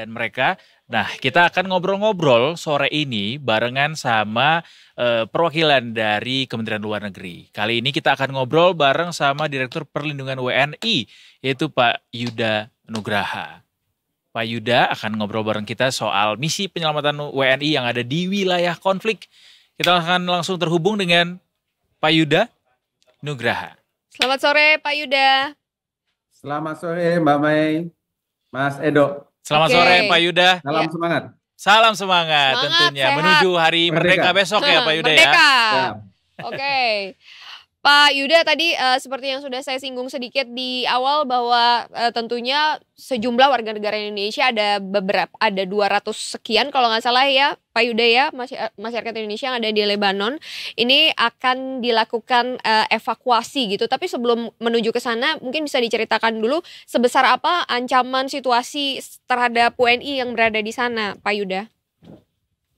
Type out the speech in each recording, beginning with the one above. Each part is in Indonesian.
keadaan mereka. Nah, kita akan ngobrol-ngobrol sore ini barengan sama perwakilan dari Kementerian Luar Negeri. Kali ini kita akan ngobrol bareng sama Direktur Perlindungan WNI, yaitu Pak Yuda Nugraha. Pak Yuda akan ngobrol bareng kita soal misi penyelamatan WNI yang ada di wilayah konflik. Kita akan langsung terhubung dengan Pak Yuda Nugraha. Selamat sore Pak Yuda. Selamat sore Mbak Mei, Mas Edo. Selamat sore Pak Yuda. Salam semangat. Salam semangat tentunya sehat. Menuju Hari Merdeka besok ya Pak Yuda Merdeka. ya. Oke. Pak Yuda tadi seperti yang sudah saya singgung sedikit di awal bahwa tentunya sejumlah warga negara Indonesia ada 200 sekian kalau nggak salah ya Pak Yuda ya, masyarakat Indonesia yang ada di Lebanon ini akan dilakukan evakuasi gitu. Tapi sebelum menuju ke sana mungkin bisa diceritakan dulu sebesar apa ancaman situasi terhadap WNI yang berada di sana Pak Yuda.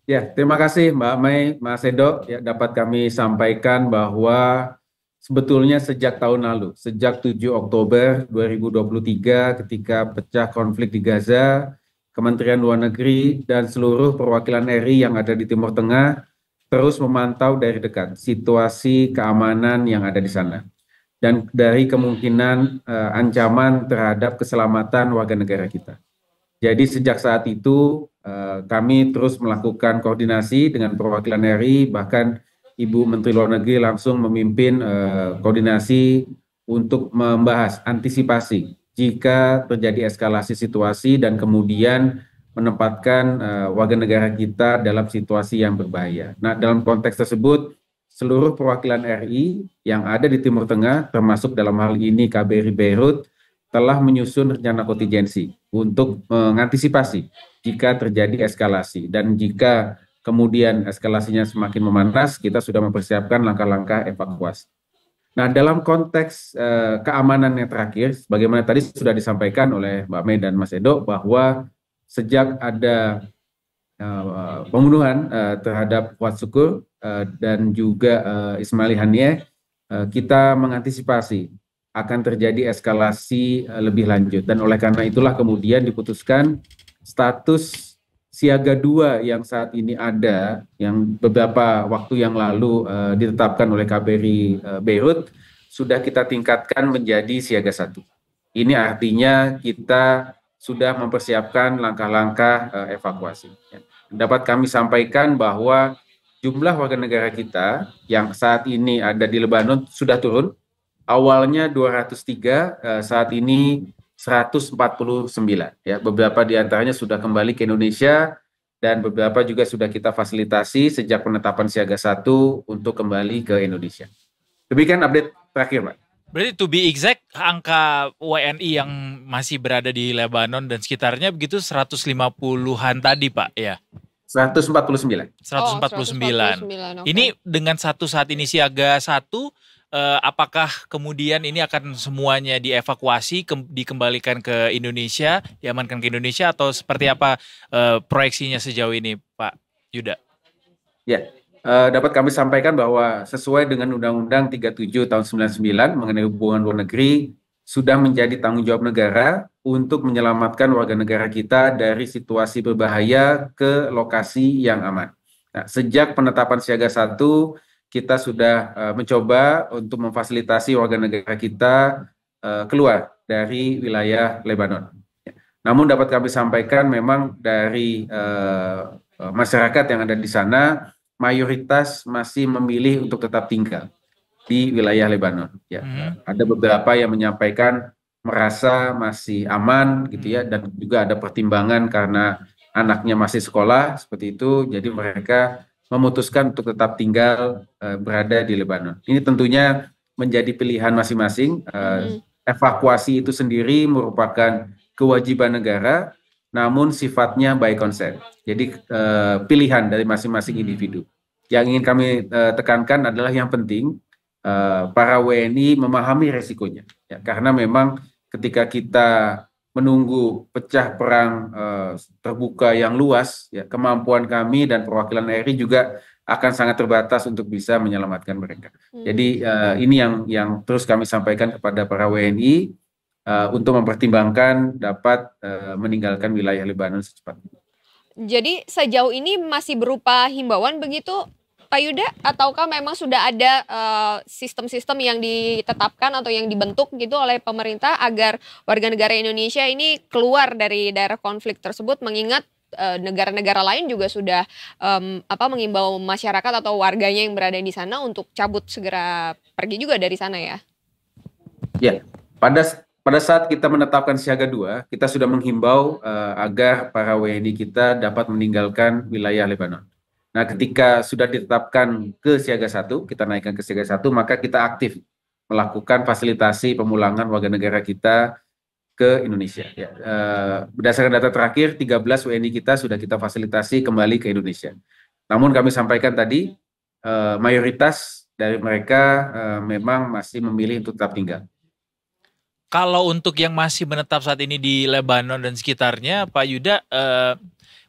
Ya, terima kasih Mbak Mei, Mas Edo. Ya, dapat kami sampaikan bahwa sebetulnya sejak tahun lalu, sejak 7 Oktober 2023 ketika pecah konflik di Gaza, Kementerian Luar Negeri dan seluruh perwakilan RI yang ada di Timur Tengah terus memantau dari dekat situasi keamanan yang ada di sana. Dan dari kemungkinan ancaman terhadap keselamatan warga negara kita. Jadi sejak saat itu kami terus melakukan koordinasi dengan perwakilan RI, bahkan Ibu Menteri Luar Negeri langsung memimpin koordinasi untuk membahas antisipasi jika terjadi eskalasi situasi dan kemudian menempatkan warga negara kita dalam situasi yang berbahaya. Nah, dalam konteks tersebut, seluruh perwakilan RI yang ada di Timur Tengah, termasuk dalam hal ini KBRI Beirut, telah menyusun rencana kontingensi untuk mengantisipasi jika terjadi eskalasi dan jika kemudian eskalasinya semakin memanas, kita sudah mempersiapkan langkah-langkah evakuasi. Nah, dalam konteks keamanan yang terakhir, bagaimana tadi sudah disampaikan oleh Mbak Mei dan Mas Edo, bahwa sejak ada pembunuhan terhadap Fuad Syukur dan juga Ismail Haniyeh, kita mengantisipasi akan terjadi eskalasi lebih lanjut. Dan oleh karena itulah kemudian diputuskan status Siaga 2 yang saat ini ada, yang beberapa waktu yang lalu ditetapkan oleh KBRI Beirut, sudah kita tingkatkan menjadi Siaga 1. Ini artinya kita sudah mempersiapkan langkah-langkah evakuasi. Dapat kami sampaikan bahwa jumlah warga negara kita yang saat ini ada di Lebanon sudah turun. Awalnya 203, saat ini 149 ya, beberapa diantaranya sudah kembali ke Indonesia dan beberapa juga sudah kita fasilitasi sejak penetapan Siaga 1 untuk kembali ke Indonesia. Demikian update terakhir, Pak. Berarti to be exact, angka WNI yang masih berada di Lebanon dan sekitarnya begitu 150-an tadi Pak ya? 149. 149. Ini dengan satu saat ini Siaga 1, apakah kemudian ini akan semuanya dievakuasi, dikembalikan ke Indonesia, diamankan ke Indonesia, atau seperti apa proyeksinya sejauh ini, Pak Yuda? Ya, dapat kami sampaikan bahwa sesuai dengan Undang-Undang 37 tahun 99 mengenai hubungan luar negeri, sudah menjadi tanggung jawab negara untuk menyelamatkan warga negara kita dari situasi berbahaya ke lokasi yang aman. Nah, sejak penetapan Siaga 1, kita sudah mencoba untuk memfasilitasi warga negara kita keluar dari wilayah Lebanon. Namun dapat kami sampaikan memang dari masyarakat yang ada di sana, mayoritas masih memilih untuk tetap tinggal di wilayah Lebanon. Ya, ada beberapa yang menyampaikan merasa masih aman gitu ya, dan juga ada pertimbangan karena anaknya masih sekolah seperti itu, jadi mereka memutuskan untuk tetap tinggal berada di Lebanon. Ini tentunya menjadi pilihan masing-masing. Evakuasi itu sendiri merupakan kewajiban negara, namun sifatnya by consent. Jadi pilihan dari masing-masing individu. Yang ingin kami tekankan adalah yang penting para WNI memahami resikonya. Ya, karena memang ketika kita menunggu pecah perang terbuka yang luas, ya, kemampuan kami dan perwakilan RI juga akan sangat terbatas untuk bisa menyelamatkan mereka. Jadi ini yang terus kami sampaikan kepada para WNI, untuk mempertimbangkan dapat meninggalkan wilayah Lebanon secepatnya. Jadi sejauh ini masih berupa himbauan begitu Pak Yuda, ataukah memang sudah ada sistem-sistem yang ditetapkan atau yang dibentuk gitu oleh pemerintah agar warga negara Indonesia ini keluar dari daerah konflik tersebut, mengingat negara-negara lain juga sudah mengimbau masyarakat atau warganya yang berada di sana untuk cabut segera pergi juga dari sana ya? Ya, pada saat kita menetapkan siaga 2, kita sudah menghimbau agar para WNI kita dapat meninggalkan wilayah Lebanon. Nah, ketika sudah ditetapkan ke siaga 1, kita naikkan ke siaga 1, maka kita aktif melakukan fasilitasi pemulangan warga negara kita ke Indonesia. Ya, berdasarkan data terakhir, 13 WNI kita sudah kita fasilitasi kembali ke Indonesia. Namun kami sampaikan tadi, mayoritas dari mereka memang masih memilih untuk tetap tinggal. Kalau untuk yang masih menetap saat ini di Lebanon dan sekitarnya, Pak Yuda,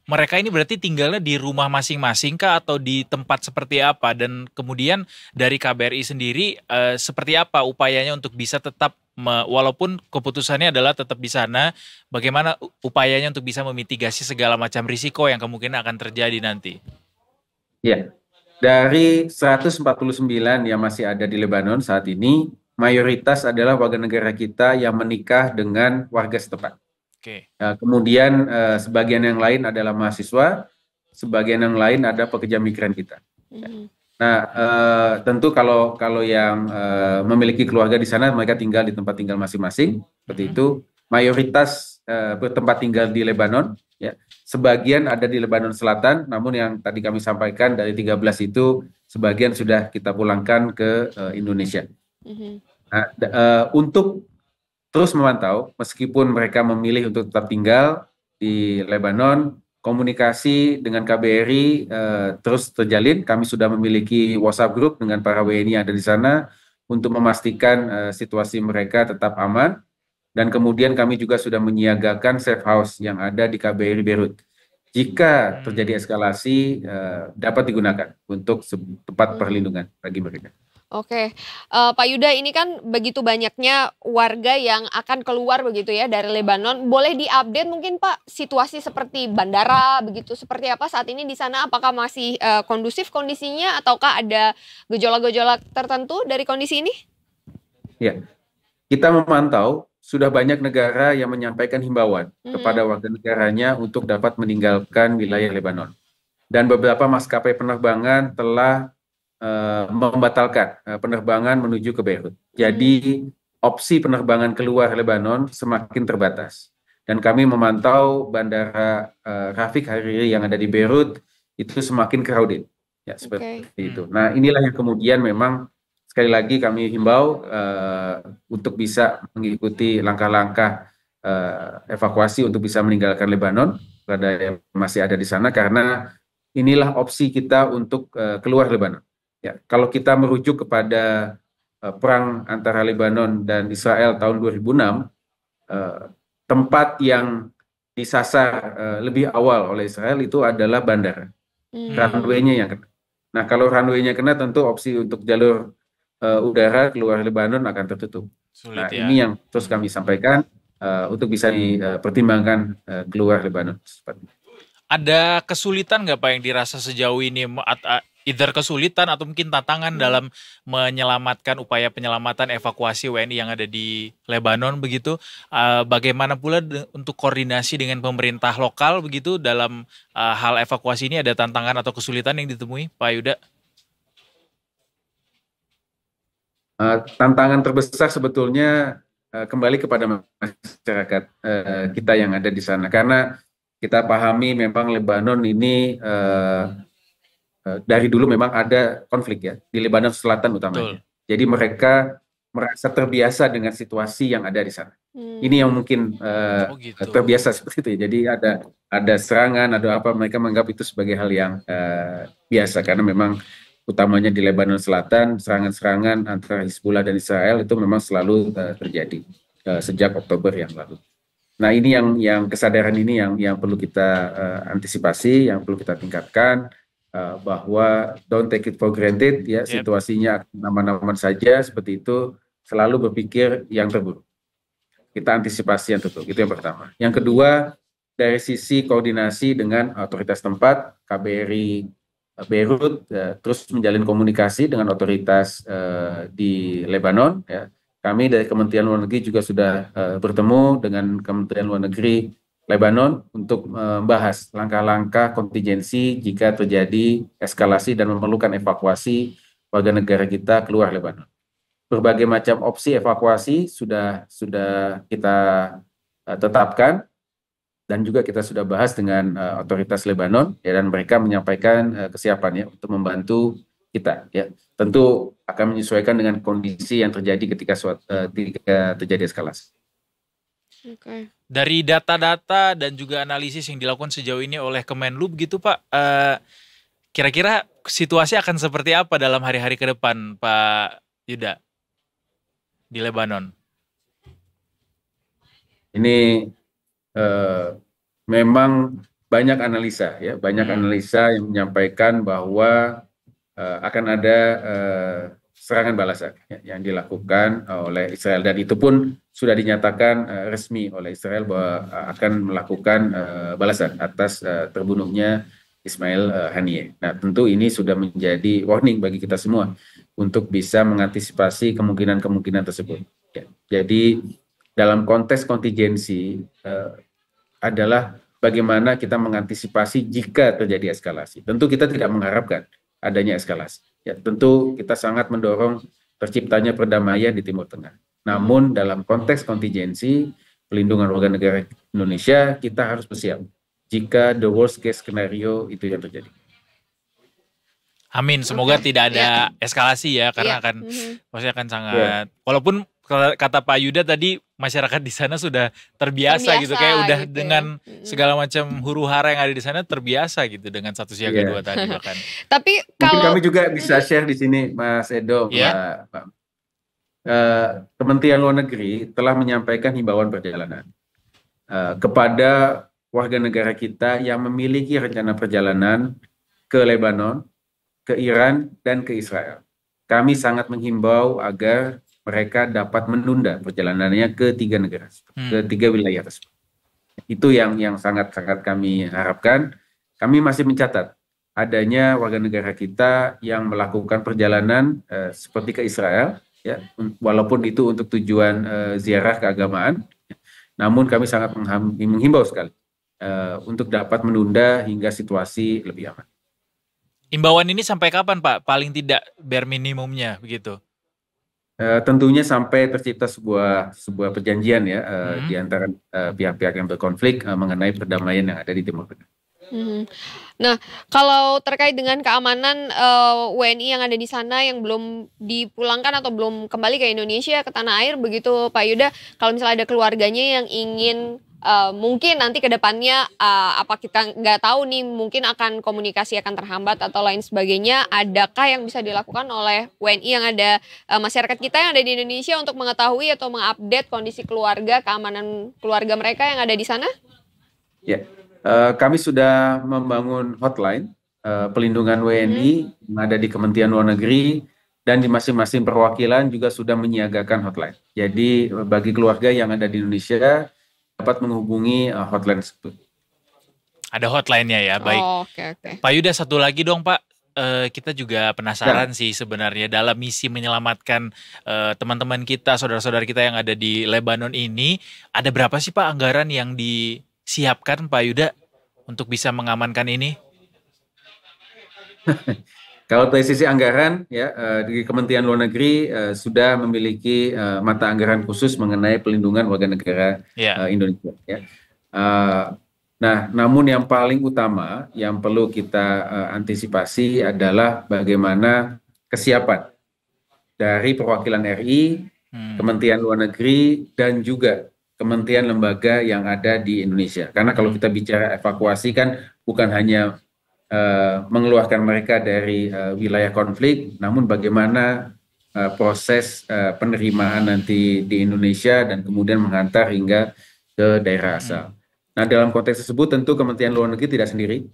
mereka ini berarti tinggalnya di rumah masing-masing kah atau di tempat seperti apa? Dan kemudian dari KBRI sendiri seperti apa upayanya untuk bisa tetap, walaupun keputusannya adalah tetap di sana, bagaimana upayanya untuk bisa memitigasi segala macam risiko yang kemungkinan akan terjadi nanti? Ya, dari 149 yang masih ada di Lebanon saat ini, mayoritas adalah warga negara kita yang menikah dengan warga setempat. Kemudian sebagian yang lain adalah mahasiswa, sebagian yang lain ada pekerja migran kita. Nah, tentu kalau yang memiliki keluarga di sana, mereka tinggal di tempat tinggal masing-masing, seperti itu. Mayoritas bertempat tinggal di Lebanon, ya. Sebagian ada di Lebanon Selatan, namun yang tadi kami sampaikan dari 13 itu, sebagian sudah kita pulangkan ke Indonesia. Nah, untuk terus memantau, meskipun mereka memilih untuk tetap tinggal di Lebanon, komunikasi dengan KBRI terus terjalin. Kami sudah memiliki WhatsApp group dengan para WNI yang ada di sana untuk memastikan situasi mereka tetap aman. Dan kemudian kami juga sudah menyiagakan safe house yang ada di KBRI Beirut. Jika terjadi eskalasi, dapat digunakan untuk tempat perlindungan bagi mereka. Oke, Pak Yuda, ini kan begitu banyaknya warga yang akan keluar begitu ya dari Lebanon. Boleh diupdate mungkin Pak, situasi seperti bandara begitu, seperti apa saat ini di sana? Apakah masih kondusif kondisinya ataukah ada gejolak-gejolak tertentu dari kondisi ini? Ya, kita memantau sudah banyak negara yang menyampaikan himbauan kepada warga negaranya untuk dapat meninggalkan wilayah Lebanon. Dan beberapa maskapai penerbangan telah membatalkan penerbangan menuju ke Beirut. Jadi opsi penerbangan keluar Lebanon semakin terbatas. Dan kami memantau bandara Rafiq Hariri yang ada di Beirut itu semakin crowded. Ya, seperti itu. Nah, inilah yang kemudian memang sekali lagi kami himbau untuk bisa mengikuti langkah-langkah evakuasi untuk bisa meninggalkan Lebanon pada yang masih ada di sana, karena inilah opsi kita untuk keluar Lebanon. Ya, kalau kita merujuk kepada perang antara Lebanon dan Israel tahun 2006, tempat yang disasar lebih awal oleh Israel itu adalah bandara. Runway-nya yang kena. Nah, kalau runway-nya kena, tentu opsi untuk jalur udara keluar Lebanon akan tertutup. Sulit, ini yang terus kami sampaikan untuk bisa dipertimbangkan keluar Lebanon. Ada kesulitan nggak Pak yang dirasa sejauh ini? Either kesulitan atau mungkin tantangan dalam menyelamatkan upaya penyelamatan evakuasi WNI yang ada di Lebanon begitu. Bagaimana pula untuk koordinasi dengan pemerintah lokal begitu dalam hal evakuasi ini, ada tantangan atau kesulitan yang ditemui Pak Yuda? Tantangan terbesar sebetulnya kembali kepada masyarakat kita yang ada di sana, karena kita pahami memang Lebanon ini dari dulu memang ada konflik ya di Lebanon Selatan utamanya. Jadi mereka merasa terbiasa dengan situasi yang ada di sana. Ini yang mungkin terbiasa seperti itu. Jadi ada serangan, ada apa, mereka menganggap itu sebagai hal yang biasa, karena memang utamanya di Lebanon Selatan serangan-serangan antara Hizbullah dan Israel itu memang selalu terjadi sejak Oktober yang lalu. Nah, ini yang kesadaran ini yang perlu kita antisipasi, yang perlu kita tingkatkan. Bahwa don't take it for granted ya, situasinya aman-aman saja seperti itu, selalu berpikir yang terburuk. kita antisipasi yang tutup. Itu yang pertama. Yang kedua, dari sisi koordinasi dengan otoritas tempat, KBRI Beirut terus menjalin komunikasi dengan otoritas di Lebanon. Ya. Kami dari Kementerian Luar Negeri juga sudah bertemu dengan Kementerian Luar Negeri Lebanon untuk membahas langkah-langkah kontingensi jika terjadi eskalasi dan memerlukan evakuasi warga negara kita keluar Lebanon. Berbagai macam opsi evakuasi sudah kita tetapkan dan juga kita sudah bahas dengan otoritas Lebanon ya, dan mereka menyampaikan kesiapannya untuk membantu kita ya. Tentu akan menyesuaikan dengan kondisi yang terjadi ketika terjadi eskalasi. Oke. Dari data-data dan juga analisis yang dilakukan sejauh ini oleh Kemenlu begitu Pak, kira-kira situasi akan seperti apa dalam hari-hari ke depan Pak Yuda di Lebanon? Ini memang banyak analisa ya, banyak analisa yang menyampaikan bahwa akan ada serangan balasan ya, yang dilakukan oleh Israel, dan itu pun sudah dinyatakan resmi oleh Israel bahwa akan melakukan balasan atas terbunuhnya Ismail Haniyeh. Nah, tentu ini sudah menjadi warning bagi kita semua untuk bisa mengantisipasi kemungkinan-kemungkinan tersebut. Ya. Jadi dalam konteks kontingensi adalah bagaimana kita mengantisipasi jika terjadi eskalasi. Tentu kita tidak mengharapkan adanya eskalasi. Ya, tentu kita sangat mendorong terciptanya perdamaian di Timur Tengah. Namun dalam konteks kontingensi pelindungan warga negara Indonesia, kita harus bersiap jika the worst case scenario itu yang terjadi. Amin, semoga tidak ada eskalasi ya, karena akan pasti akan sangat, walaupun kata Pak Yuda tadi masyarakat di sana sudah terbiasa gitu, kayak udah gitu, dengan segala macam huru-hara yang ada di sana terbiasa gitu dengan status siaga 2 tadi bahkan. Tapi mungkin kami juga bisa share di sini Mas Edo, Pak. Kementerian Luar Negeri telah menyampaikan himbauan perjalanan kepada warga negara kita yang memiliki rencana perjalanan ke Lebanon, ke Iran, dan ke Israel. Kami sangat menghimbau agar mereka dapat menunda perjalanannya ke 3 negara, ke 3 wilayah tersebut. Itu yang sangat-sangat kami harapkan. Kami masih mencatat adanya warga negara kita yang melakukan perjalanan seperti ke Israel, ya, walaupun itu untuk tujuan ziarah keagamaan. Namun kami sangat menghimbau sekali untuk dapat menunda hingga situasi lebih aman. Imbauan ini sampai kapan Pak? Paling tidak bare minimumnya begitu? Tentunya sampai tercipta sebuah perjanjian ya di antara pihak-pihak yang berkonflik mengenai perdamaian yang ada di Timur Tengah. Nah, kalau terkait dengan keamanan WNI yang ada di sana yang belum dipulangkan atau belum kembali ke Indonesia, ke tanah air begitu Pak Yuda, kalau misalnya ada keluarganya yang ingin mungkin nanti ke depannya apa kita nggak tahu nih, mungkin akan komunikasi akan terhambat atau lain sebagainya, adakah yang bisa dilakukan oleh WNI yang ada, masyarakat kita yang ada di Indonesia untuk mengetahui atau mengupdate kondisi keluarga, keamanan keluarga mereka yang ada di sana? Ya, kami sudah membangun hotline pelindungan WNI yang ada di Kementerian Luar Negeri, dan di masing-masing perwakilan juga sudah menyiagakan hotline. Jadi bagi keluarga yang ada di Indonesia dapat menghubungi hotline tersebut. Ada hotline-nya ya, baik. Okay. Pak Yuda, satu lagi dong Pak, kita juga penasaran sih sebenarnya dalam misi menyelamatkan teman-teman kita, saudara-saudara kita yang ada di Lebanon ini, ada berapa sih Pak anggaran yang disiapkan Pak Yuda untuk bisa mengamankan ini? Kalau dari sisi anggaran, ya di Kementerian Luar Negeri sudah memiliki mata anggaran khusus mengenai pelindungan warga negara Indonesia. Ya. Nah, namun yang paling utama yang perlu kita antisipasi adalah bagaimana kesiapan dari perwakilan RI, Kementerian Luar Negeri, dan juga kementerian lembaga yang ada di Indonesia. Karena kalau kita bicara evakuasi kan bukan hanya mengeluarkan mereka dari wilayah konflik, namun bagaimana proses penerimaan nanti di Indonesia dan kemudian menghantar hingga ke daerah asal. Nah, dalam konteks tersebut tentu Kementerian Luar Negeri tidak sendiri.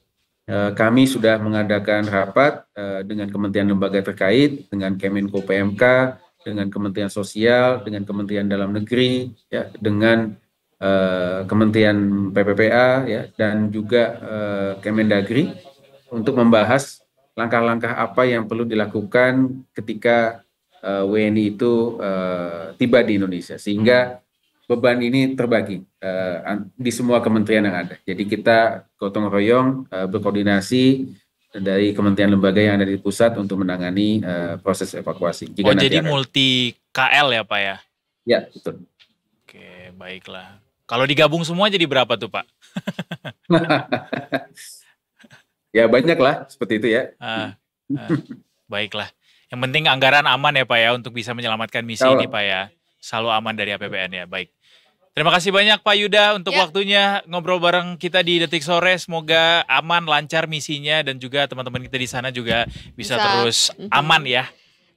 Kami sudah mengadakan rapat dengan kementerian lembaga terkait, dengan Kemenko PMK, dengan Kementerian Sosial, dengan Kementerian Dalam Negeri, ya, dengan Kementerian PPPA, ya, dan juga Kemendagri untuk membahas langkah-langkah apa yang perlu dilakukan ketika WNI itu tiba di Indonesia, sehingga beban ini terbagi di semua kementerian yang ada. Jadi kita gotong royong berkoordinasi dari kementerian lembaga yang ada di pusat untuk menangani proses evakuasi. Oh, jadi multi KL ya Pak ya? Ya, betul. Oke, baiklah. Kalau digabung semua jadi berapa tuh Pak? Ya banyak lah, seperti itu ya. Baiklah. Yang penting anggaran aman ya Pak ya untuk bisa menyelamatkan misi ini Pak ya. Selalu aman dari APBN ya, baik. Terima kasih banyak Pak Yuda untuk waktunya ngobrol bareng kita di Detik Sore. Semoga aman, lancar misinya dan juga teman-teman kita di sana juga bisa terus aman ya.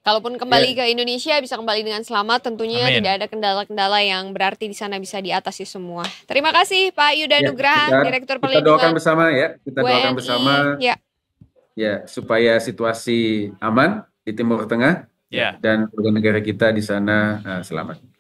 Kalaupun kembali ke Indonesia bisa kembali dengan selamat, tentunya tidak ada kendala-kendala yang berarti di sana bisa diatasi semua. Terima kasih Pak Yuda Nugraha, Direktur Perlindungan. Kita doakan bersama ya, kita doakan bersama ya supaya situasi aman di Timur Tengah dan warga negara kita di sana selamat.